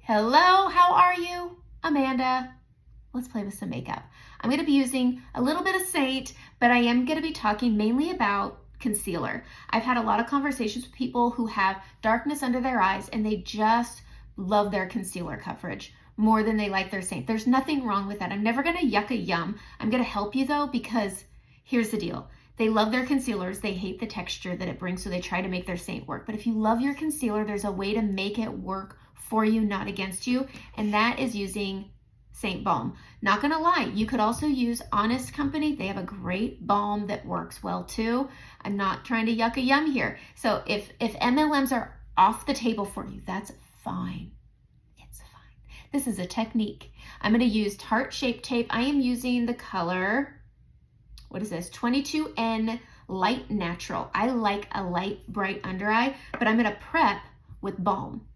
Hello, how are you? Amanda. Let's play with some makeup. I'm going to be using a little bit of Saint, but I am going to be talking mainly about concealer. I've had a lot of conversations with people who have darkness under their eyes and they just love their concealer coverage more than they like their Saint. There's nothing wrong with that. I'm never going to yuck a yum. I'm going to help you though, because here's the deal. They love their concealers. They hate the texture that it brings, so they try to make their Saint work. But if you love your concealer, there's a way to make it work for you, not against you, and that is using Saint Balm. Not gonna lie, you could also use Honest Company. They have a great balm that works well too. I'm not trying to yuck a yum here. So if MLMs are off the table for you, that's fine. It's fine. This is a technique. I'm gonna use Tarte Shape Tape. I am using the color, what is this? 22N Light Natural. I like a light, bright under eye, but I'm gonna prep with balm.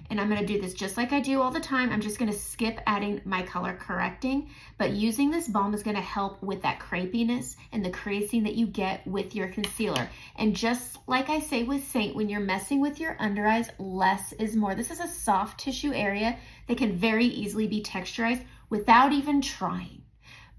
And I'm gonna do this just like I do all the time. I'm just gonna skip adding my color correcting, but using this balm is gonna help with that crepiness and the creasing that you get with your concealer. And just like I say with Saint, when you're messing with your under eyes, less is more. This is a soft tissue area that can very easily be texturized without even trying.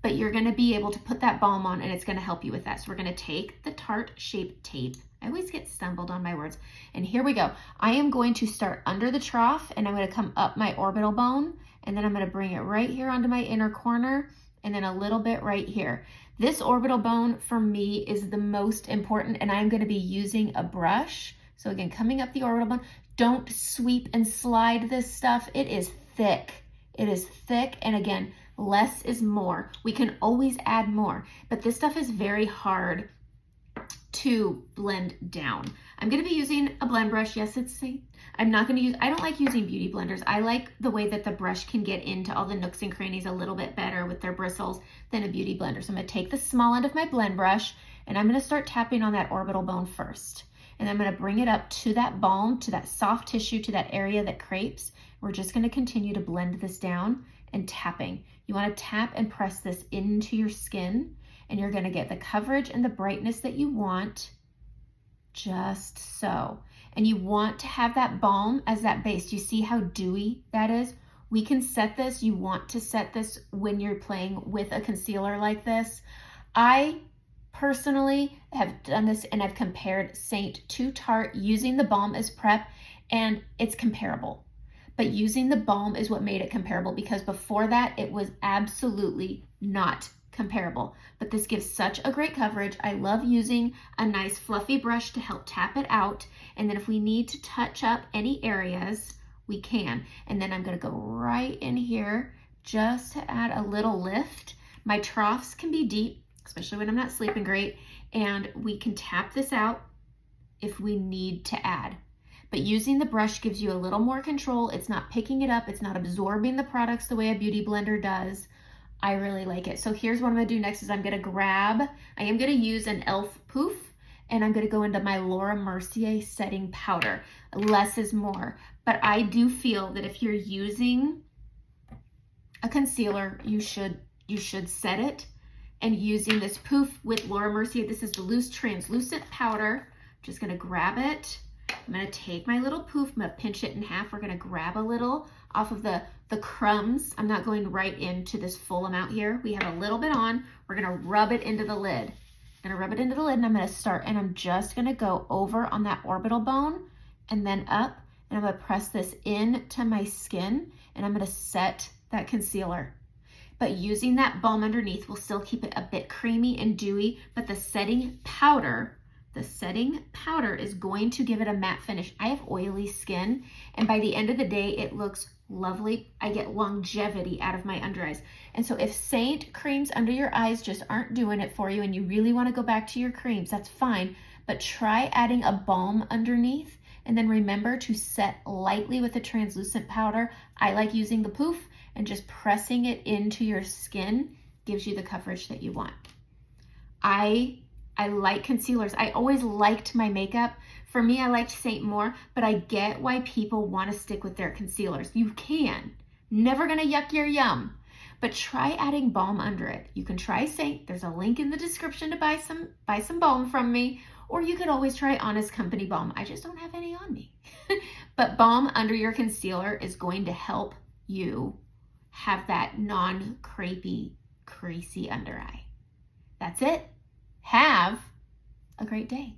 But you're gonna be able to put that balm on and it's gonna help you with that. So we're gonna take the Tarte Shape Tape. I always get stumbled on my words. And here we go. I am going to start under the trough and I'm gonna come up my orbital bone and then I'm gonna bring it right here onto my inner corner and then a little bit right here. This orbital bone for me is the most important and I'm gonna be using a brush. So again, coming up the orbital bone, don't sweep and slide this stuff. It is thick. It is thick, and again, less is more. We can always add more, but this stuff is very hard to blend down. I'm gonna be using a blend brush. Yes, it's Saint. I don't like using beauty blenders. I like the way that the brush can get into all the nooks and crannies a little bit better with their bristles than a beauty blender. So I'm gonna take the small end of my blend brush and I'm gonna start tapping on that orbital bone first. And I'm gonna bring it up to that balm, to that soft tissue, to that area that crepes. We're just gonna continue to blend this down and tapping. You wanna tap and press this into your skin and you're gonna get the coverage and the brightness that you want, just so. And you want to have that balm as that base. You see how dewy that is? We can set this, you want to set this when you're playing with a concealer like this. I personally have done this and I've compared Saint to Tarte using the balm as prep, and it's comparable. But using the balm is what made it comparable, because before that it was absolutely not comparable. But this gives such a great coverage. I love using a nice fluffy brush to help tap it out, and then if we need to touch up any areas, we can. And then I'm gonna go right in here just to add a little lift. My troughs can be deep, especially when I'm not sleeping great, and we can tap this out if we need to add. But using the brush gives you a little more control. It's not picking it up. It's not absorbing the products the way a beauty blender does. I really like it. So here's what I'm gonna do next is I am gonna use an e.l.f. poof, and I'm gonna go into my Laura Mercier setting powder. Less is more. But I do feel that if you're using a concealer, you should set it. And using this poof with Laura Mercier, this is the loose translucent powder. I'm just gonna grab it. I'm gonna take my little poof, I'm gonna pinch it in half. We're gonna grab a little off of the crumbs. I'm not going right into this full amount here. We have a little bit on. We're gonna rub it into the lid. I'm gonna rub it into the lid and I'm gonna start, and I'm just gonna go over on that orbital bone and then up, and I'm gonna press this into my skin and I'm gonna set that concealer. But using that balm underneath will still keep it a bit creamy and dewy, but the setting powder is going to give it a matte finish. I have oily skin, and by the end of the day, it looks lovely. I get longevity out of my under eyes. And so if Saint creams under your eyes just aren't doing it for you and you really want to go back to your creams, that's fine, but try adding a balm underneath, and then remember to set lightly with a translucent powder. I like using the poof, and just pressing it into your skin gives you the coverage that you want. I like concealers. I always liked my makeup. For me, I liked Saint more, but I get why people want to stick with their concealers. You can. Never gonna yuck your yum. But try adding balm under it. You can try Saint. There's a link in the description to buy some balm from me, Or you could always try Honest Company Balm. I just don't have any on me. But balm under your concealer is going to help you have that non-crepey, creasy under eye. That's it. Have a great day.